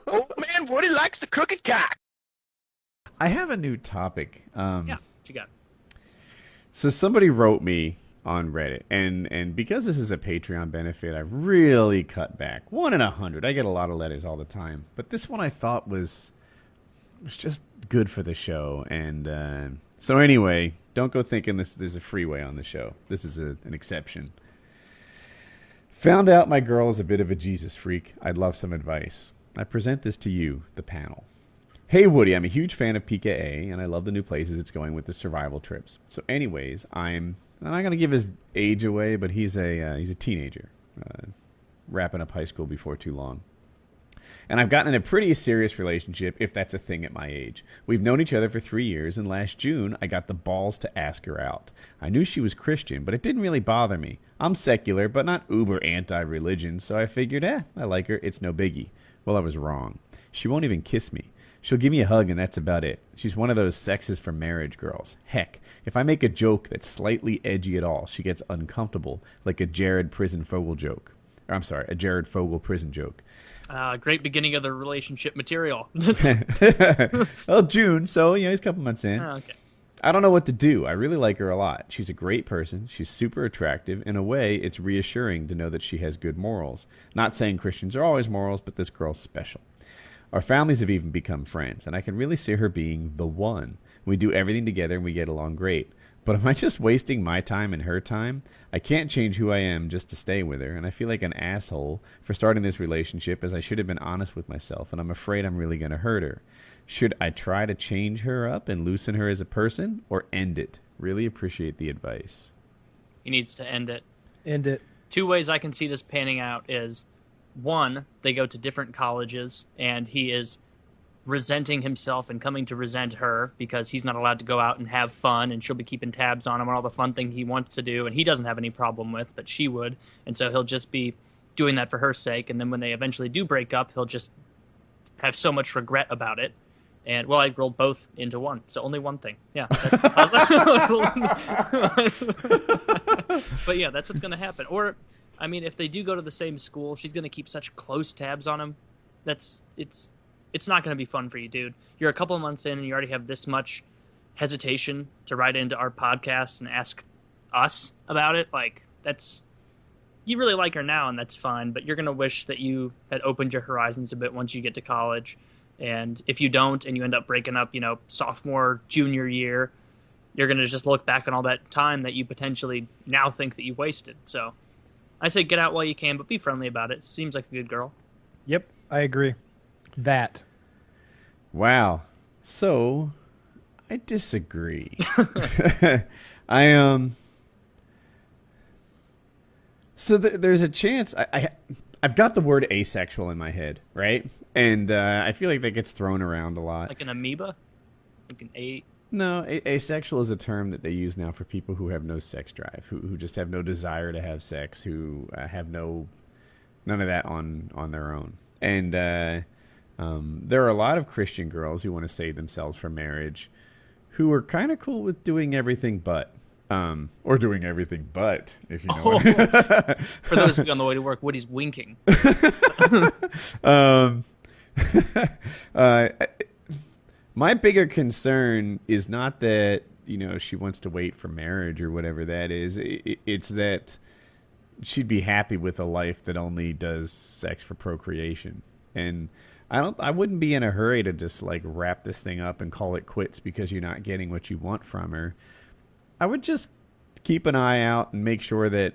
Old man Woody likes the crooked cock. I have a new topic. Yeah, what you got? So somebody wrote me on Reddit, and because this is a Patreon benefit, I've really cut back. 1 in 100. I get a lot of letters all the time, but this one I thought was just good for the show. And so anyway, don't go thinking there's a freeway on the show. This is an exception. Found out my girl is a bit of a Jesus freak. I'd love some advice. I present this to you, the panel. Hey, Woody, I'm a huge fan of PKA, and I love the new places it's going with the survival trips. So anyways, I'm not going to give his age away, but he's a teenager, wrapping up high school before too long. And I've gotten in a pretty serious relationship, if that's a thing at my age. We've known each other for 3 years, and last June, I got the balls to ask her out. I knew she was Christian, but it didn't really bother me. I'm secular, but not uber anti-religion, so I figured, I like her, it's no biggie. Well, I was wrong. She won't even kiss me. She'll give me a hug, and that's about it. She's one of those sexes for marriage girls. Heck, if I make a joke that's slightly edgy at all, she gets uncomfortable, like a Jared Fogel prison joke. Great beginning of the relationship material. Well, June, so he's a couple months in. Okay. I don't know what to do. I really like her a lot. She's a great person. She's super attractive. In a way, it's reassuring to know that she has good morals. Not saying Christians are always morals, but this girl's special. Our families have even become friends, and I can really see her being the one. We do everything together, and we get along great. But am I just wasting my time and her time? I can't change who I am just to stay with her, and I feel like an asshole for starting this relationship, as I should have been honest with myself, and I'm afraid I'm really going to hurt her. Should I try to change her up and loosen her as a person, or end it? Really appreciate the advice. He needs to end it. End it. 2 ways I can see this panning out is, 1, they go to different colleges, and he is resenting himself and coming to resent her because he's not allowed to go out and have fun, and she'll be keeping tabs on him on all the fun thing he wants to do, and he doesn't have any problem with, but she would, and so he'll just be doing that for her sake, and then when they eventually do break up, he'll just have so much regret about it. And, well, I rolled both into one, so only one thing. Yeah. But yeah, that's what's going to happen. Or, I mean, if they do go to the same school, she's going to keep such close tabs on him. It's not going to be fun for you, dude. You're a couple of months in, and you already have this much hesitation to write into our podcast and ask us about it. Like, you really like her now, and that's fine, but you're going to wish that you had opened your horizons a bit once you get to college. And if you don't, and you end up breaking up, sophomore, junior year, you're going to just look back on all that time that you potentially now think that you wasted. So I say get out while you can, but be friendly about it. Seems like a good girl. Yep, I agree. That. Wow. So, I disagree. So there's a chance... I've got the word asexual in my head, right? And I feel like that gets thrown around a lot. Like an amoeba? Like an No, asexual is a term that they use now for people who have no sex drive, who just have no desire to have sex, who have none of that on their own. And there are a lot of Christian girls who want to save themselves for marriage who are kind of cool with doing everything but. Or doing everything but, if you know what I mean. For those of you on the way to work, Woody's winking. My bigger concern is not that, she wants to wait for marriage or whatever that is. It's that she'd be happy with a life that only does sex for procreation. And I wouldn't be in a hurry to just wrap this thing up and call it quits because you're not getting what you want from her. I would just keep an eye out and make sure that,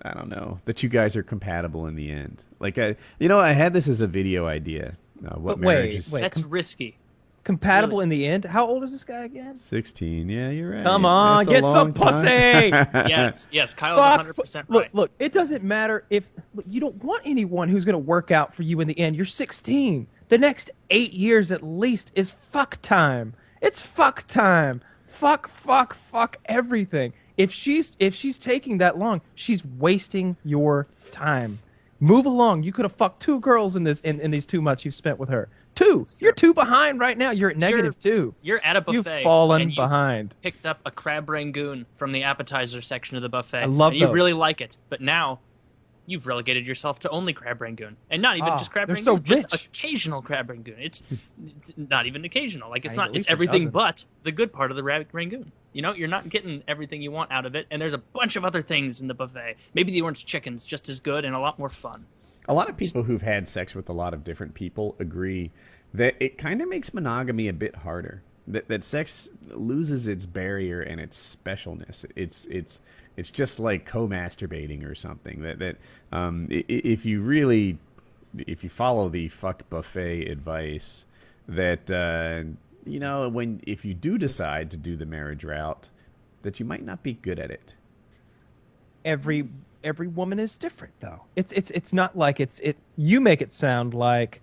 I don't know, that you guys are compatible in the end. I had this as a video idea. What marriage is... Wait, that's risky. Compatible really in the end? How old is this guy again? 16. Yeah, you're right. Come on, get some pussy! Yes, Kyle's 100% right. Look, it doesn't matter if... Look, you don't want anyone who's going to work out for you in the end. You're 16. The next 8 years at least is fuck time. It's fuck time. Fuck everything. If she's taking that long, she's wasting your time. Move along. You could have fucked 2 girls in these 2 months you've spent with her. 2. You're 2 behind right now. You're at -2. You're at a buffet. You've fallen and you behind. Picked up a crab rangoon from the appetizer section of the buffet. I love and you those. really like it, but now you've relegated yourself to only crab rangoon, and not even just crab they're rangoon, so just rich. occasional crab rangoon. It's not even occasional. Like I it's mean, not. at It's least a everything dozen. but the good part of the rangoon. You know, you're not getting everything you want out of it, and there's a bunch of other things in the buffet. Maybe the orange chicken's just as good and a lot more fun. A lot of people who've had sex with a lot of different people agree that it kind of makes monogamy a bit harder. That sex loses its barrier and its specialness. It's just like co-masturbating or something. If you follow the fuck buffet advice, that if you do decide to do the marriage route, that you might not be good at it. Every woman is different, though. It's not like you make it sound like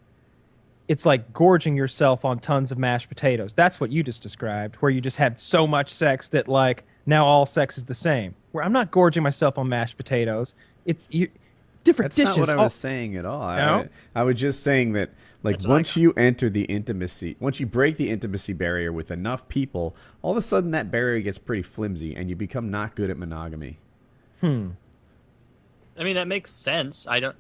it's like gorging yourself on tons of mashed potatoes. That's what you just described, where you just had so much sex that like now all sex is the same. Where I'm not gorging myself on mashed potatoes. Different That's dishes. not what I was saying at all. No? I was just saying that, like, That's what I once you enter the intimacy, once you break the intimacy barrier with enough people, all of a sudden that barrier gets pretty flimsy, and you become not good at monogamy. I mean, that makes sense. I don't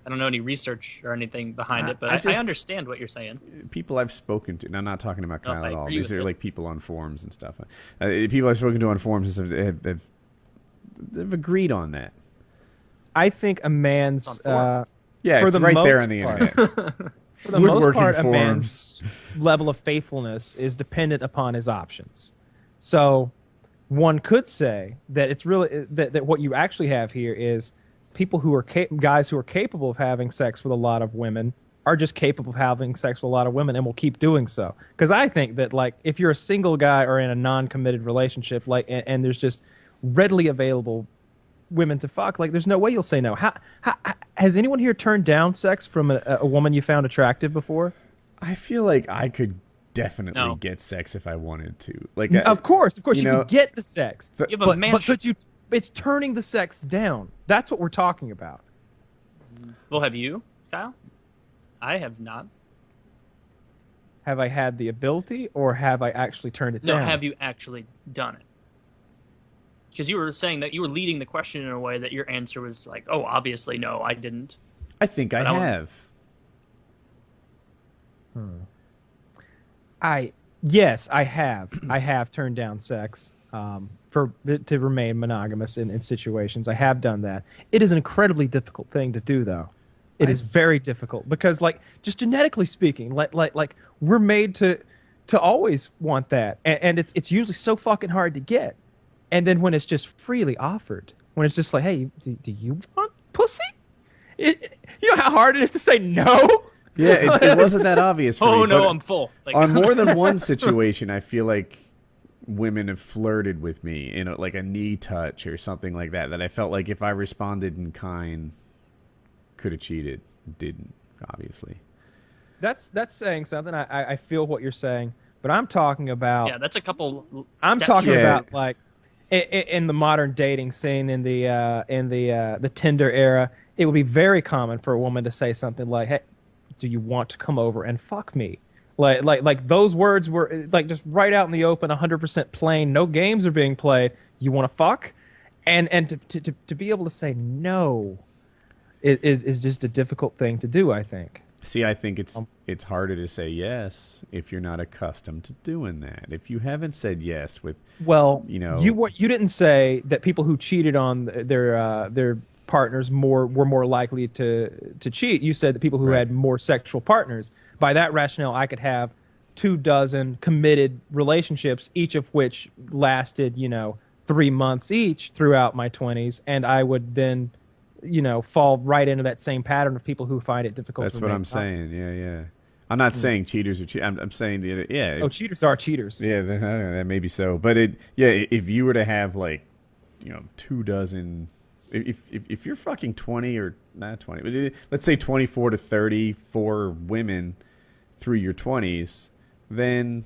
know any research or anything behind it, but I understand what you're saying. People I've spoken to, and I'm not talking about No, Kyle I at all. agree These with are it. like people on forums and stuff. People I've spoken to on forums have agreed on that. I think a man's It's on forums. Yeah, for it's the right there most on the part. internet. for the most Woodworking part, a forums. man's level of faithfulness is dependent upon his options. So one could say that it's really that what you actually have here is people who are guys who are capable of having sex with a lot of women are just capable of having sex with a lot of women and will keep doing so. Because I think that, like, if you're a single guy or in a non-committed relationship, like, and there's just readily available women to fuck, like, there's no way you'll say no. How has anyone here turned down sex from a woman you found attractive before? I feel like I could definitely No. get sex if I wanted to. Like, Of course, you you know, can get the sex. But- You have a mansion. But it's turning the sex down. That's what we're talking about. Well, have you, Kyle? I have not. Have I had the ability, or have I actually turned it No, down? have you actually done it? Because you were saying that you were leading the question in a way that your answer was like, oh, obviously, no, I didn't. I think I But I want- have. Yes, I have. I have turned down sex to remain monogamous in situations. I have done that. It is an incredibly difficult thing to do, though. It is very difficult because, like, just genetically speaking, like we're made to always want that, and it's usually so fucking hard to get. And then when it's just freely offered, when it's just like, hey, do you want pussy? You know how hard it is to say no. Yeah, it wasn't that obvious for me. Oh, no, but I'm full. Like, on more than one situation, I feel like women have flirted with me in like a knee touch or something like that, that I felt like if I responded in kind, could have cheated. Didn't, obviously. That's saying something. I feel what you're saying, but I'm talking about. yeah, that's a couple I'm steps talking Yeah. about, like, in the modern dating scene, in the Tinder era, it would be very common for a woman to say something like, "Hey, do you want to come over and fuck me?" Like those words were like just right out in the open, 100% plain. No games are being played. You want to fuck, and to be able to say no is just a difficult thing to do, I think. See, I think it's harder to say yes if you're not accustomed to doing that. If you haven't said yes with, Well, you know, you didn't say that people who cheated on their partners were more likely to cheat. You said that people who Right. had more sexual partners. By that rationale, I could have 24 committed relationships, each of which lasted 3 months each throughout my 20s, and I would then fall right into that same pattern of people who find it difficult. that's to what remain I'm saying. honest. Yeah. I'm not saying cheaters are I'm saying, yeah. Oh, cheaters are cheaters. Yeah, that may be so. But if you were to have, like, 24, if you're fucking 20 or not 20, but let's say 24 to 34 women through your 20s, then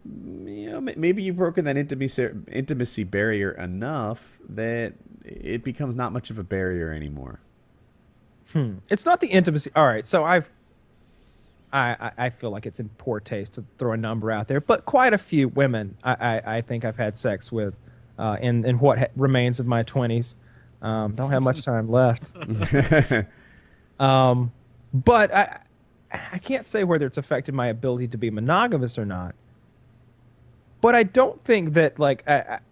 maybe you've broken that intimacy barrier enough that it becomes not much of a barrier anymore. It's not the intimacy. All right, so I feel like it's in poor taste to throw a number out there, but quite a few women I think I've had sex with in what remains of my 20s. Don't have much time left. But I can't say whether it's affected my ability to be monogamous or not. But I don't think that, like,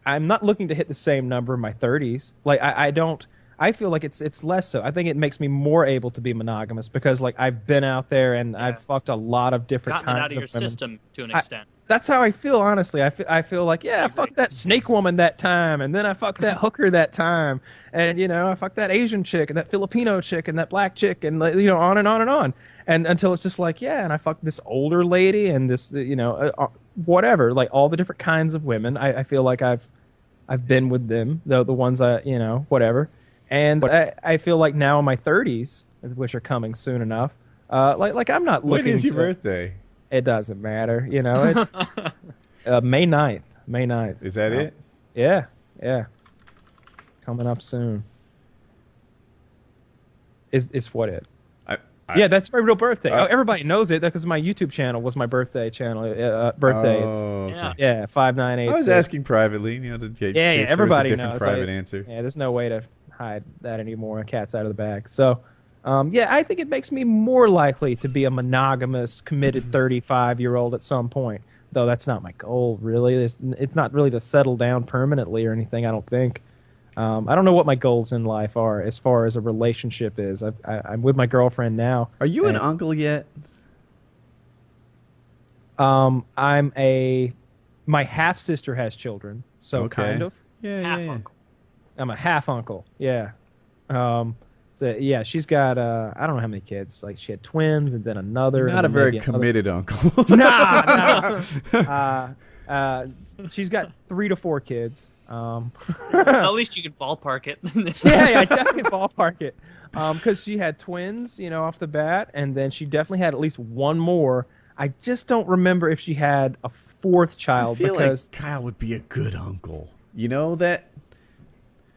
I'm not looking to hit the same number in my 30s. Like, I feel like it's less so. I think it makes me more able to be monogamous because, like, I've been out there and I've fucked a lot of different Gotten it kinds out of your women. system to an extent. That's how I feel, honestly. I feel like, I fucked that snake woman that time, and then I fucked that hooker that time, and, I fucked that Asian chick, and that Filipino chick, and that black chick, and, on and on and on. And until it's just like, and I fucked this older lady, and this, whatever, like all the different kinds of women. I feel like I've been with them, the ones whatever. And I feel like now in my 30s, which are coming soon enough, like I'm not looking. When is your birthday? It doesn't matter, It's May 9th. May 9th. Is that it? Yeah. Coming up soon. Is what it? Yeah, that's my real birthday. Everybody knows it because my YouTube channel was my birthday channel. Okay. Yeah, 5986. I was asking privately, to get everybody a different knows. private answer. Yeah, there's no way to hide that anymore. Cat's out of the bag. So, I think it makes me more likely to be a monogamous, committed 35-year-old at some point. Though that's not my goal, really. It's not really to settle down permanently or anything, I don't think. I don't know what my goals in life are as far as a relationship is. I'm with my girlfriend now. Are you an uncle yet? My half-sister has children, so kind of. Half uncle. I'm a half uncle. Yeah. She's got I don't know how many kids. Like she had twins and then another. Not a very committed uncle. Nah. She's got 3 to 4 kids. At least you could ballpark it. I definitely ballpark it. Because she had twins, off the bat, and then she definitely had at least one more. I just don't remember if she had a 4th child. I feel like Kyle would be a good uncle. You know that?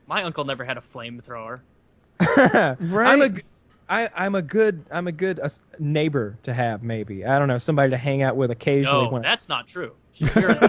My uncle never had a flamethrower. Right. I'm a good neighbor to have. Maybe I don't know, somebody to hang out with occasionally. No, that's not true. You're an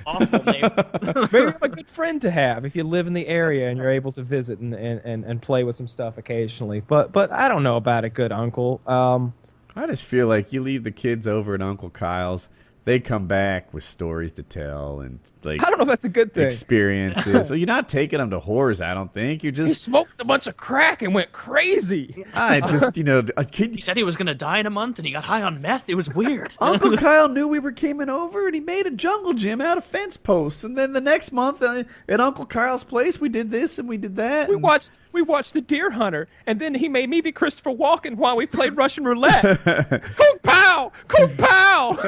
awful neighbor. Maybe I'm a good friend to have if you live in the area and you're able to visit and play with some stuff occasionally. But I don't know about a good uncle. I just feel like you leave the kids over at Uncle Kyle's, they come back with stories to tell and I don't know if that's a good thing. Experiences. So you're not taking them to whores, I don't think. You're just he smoked a bunch of crack and went crazy. I just a kid. He said he was going to die in a month and he got high on meth. It was weird. Uncle Kyle knew we were coming over and he made a jungle gym out of fence posts. And then the next month at Uncle Kyle's place, we did this and we did that. We watched The Deer Hunter, and then he made me be Christopher Walken while we played Russian roulette. Kung Pao! Kung Pao!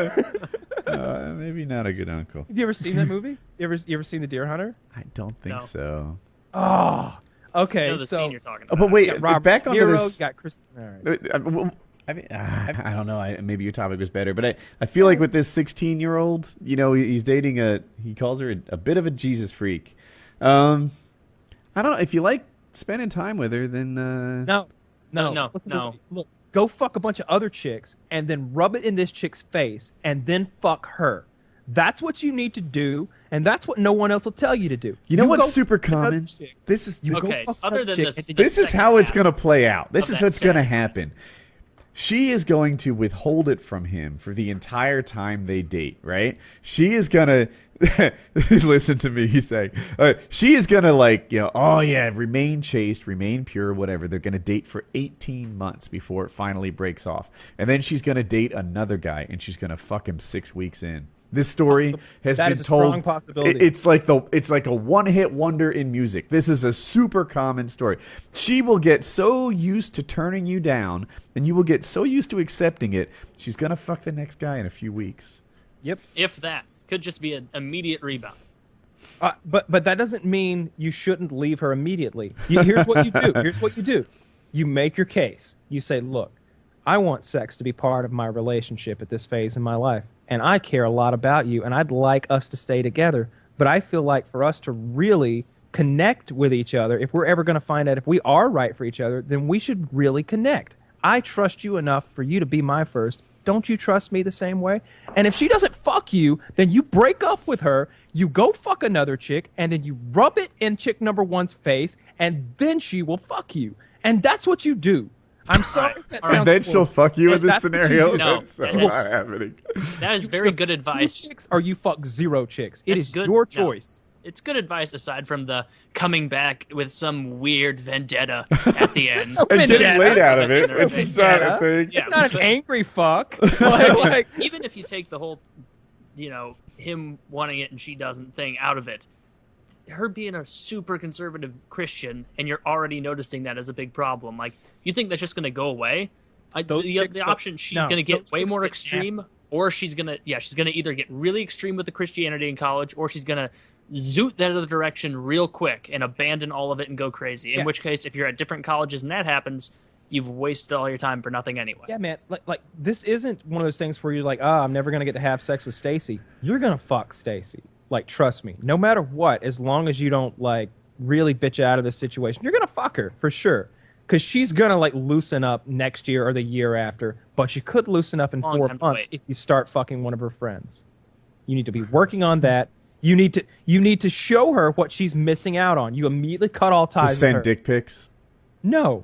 Maybe not a good uncle. Have you ever seen that movie? You ever seen The Deer Hunter? I don't think No. so. Oh, okay. I know the scene you're talking about. But wait, Robert back onto Niro, this. got Chris. All right. I mean, I don't know. Maybe your topic was better, but I feel like with this 16-year-old, he's dating he calls her a bit of a Jesus freak. I don't know if you like spending time with her, then No. Listen to me. Look, go fuck a bunch of other chicks and then rub it in this chick's face and then fuck her. That's what you need to do, and that's what no one else will tell you to do. You know what's go super fuck another common? chick. This is Okay, other than this, this is how it's going to play out. This of is that what's going to sentence. happen. She is going to withhold it from him for the entire time they date, right? She is going to listen to me, he's saying. She is going to remain chaste, remain pure, whatever. They're going to date for 18 months before it finally breaks off. And then she's going to date another guy, and she's going to fuck him 6 weeks in. This story has That been is a told. strong possibility. It's like a one-hit wonder in music. This is a super common story. She will get so used to turning you down, and you will get so used to accepting it. She's gonna fuck the next guy in a few weeks. Yep. If that could just be an immediate rebound. But that doesn't mean you shouldn't leave her immediately. Here's what you do. You make your case. You say, look, I want sex to be part of my relationship at this phase in my life. And I care a lot about you, and I'd like us to stay together. But I feel like for us to really connect with each other, if we're ever going to find out if we are right for each other, then we should really connect. I trust you enough for you to be my first. Don't you trust me the same way? And if she doesn't fuck you, then you break up with her, You go fuck another chick, and then you rub it in chick number one's face, and then she will fuck you. And that's what you do. I'm sorry if that sounds And then she'll fuck you in this that's what you scenario. do. No, That's so that not is- happening. That is very good advice. 2 chicks or you fuck 0 chicks. It It's is good- your no. choice. It's good advice aside from the coming back with some weird vendetta at the end. And getting Vendetta. laid out of it. Vendetta. It's just not a thing. Yeah. It's not an angry fuck. like, Even if you take the whole, him wanting it and she doesn't thing out of it, her being a super conservative Christian and you're already noticing that as a big problem. Like, you think that's just going to go away? Those chicks The go- option, she's no, going to get those way chicks more get extreme, nasty. or she's going to either get really extreme with the Christianity in college, or she's going to zoot that other direction real quick and abandon all of it and go crazy. In Yeah. which case, if you're at different colleges and that happens, you've wasted all your time for nothing anyway. yeah, man. Like this isn't one of those things where you're like, I'm never gonna get to have sex with Stacy. You're gonna fuck Stacy. Like, trust me. No matter what, as long as you don't like really bitch out of this situation, you're gonna fuck her for sure. Because she's gonna like loosen up next year or the year after. But she could loosen up in Long 4 time to months wait. if you start fucking one of her friends. You need to be working on that. You need to show her what she's missing out on. You immediately cut all To ties with send her. dick pics. No.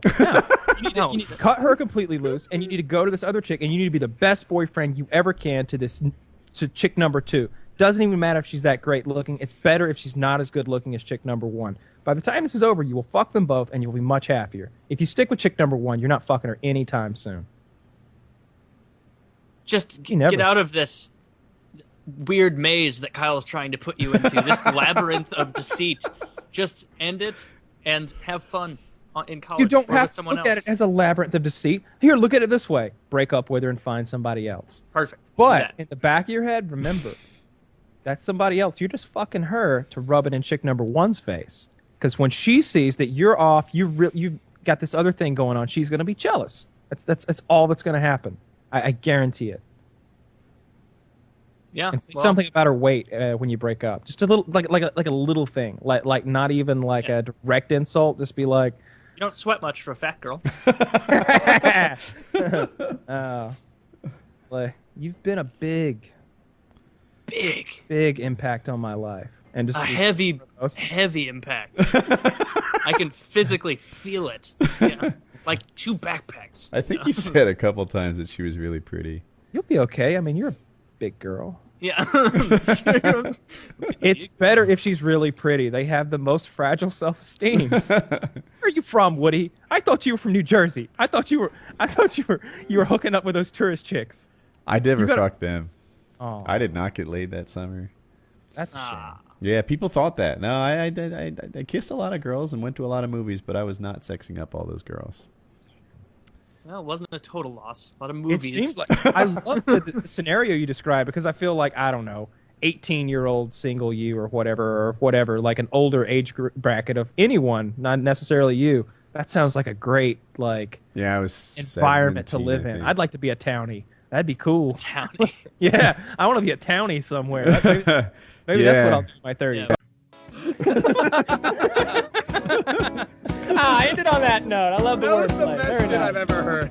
You need to cut her completely loose, and you need to go to this other chick, and you need to be the best boyfriend you ever can to chick number 2. Doesn't even matter if she's that great looking. It's better if she's not as good looking as chick number 1. By the time this is over, you will fuck them both, and you'll be much happier. If you stick with chick number 1, you're not fucking her anytime soon. Just You never. get out of this weird maze that Kyle's trying to put you into, this labyrinth of deceit. Just end it and have fun in college. You don't or have with to someone look else. at it as a labyrinth of deceit. Here, look at it this way. Break up with her and find somebody else. Perfect. Do But that. in the back of your head, remember, that's somebody else. You're just fucking her to rub it in chick number 1's face. Because when she sees that you're off, you've got this other thing going on, she's going to be jealous. That's all that's going to happen. I guarantee it. Yeah, And say well, something about her weight when you break up. Just a little, like a little thing, like not even like a direct insult. Just be like, you don't sweat much for a fat girl. like, you've been a big impact on my life, and just A heavy impact. I can physically feel it. Yeah. Like 2 backpacks. I think you said a couple times that she was really pretty. You'll be okay. I mean, you're a big girl. Yeah. It's better if she's really pretty. They have the most fragile self-esteem. Where are you from, Woody? I thought you were from New Jersey. I thought you were hooking up with those tourist chicks. I never gotta- fucked them. Oh, I did not get laid that summer. that's a shame. Ah. Yeah, people thought that. No, I kissed a lot of girls and went to a lot of movies, but I was not sexing up all those girls. Well, it wasn't a total loss. A lot of It movies. seems like I love the scenario you described because I feel like, I don't know, 18-year-old single you or whatever, like an older age bracket of anyone, not necessarily you. That sounds like a great like Yeah, I was environment to 17, live I in. think. I'd like to be a townie. That'd be cool. Townie. Yeah, I want to be a townie somewhere. Maybe that's what I'll do in my 30s. Yeah. I ended on that note. I love the wordplay. Very nice. ever heard.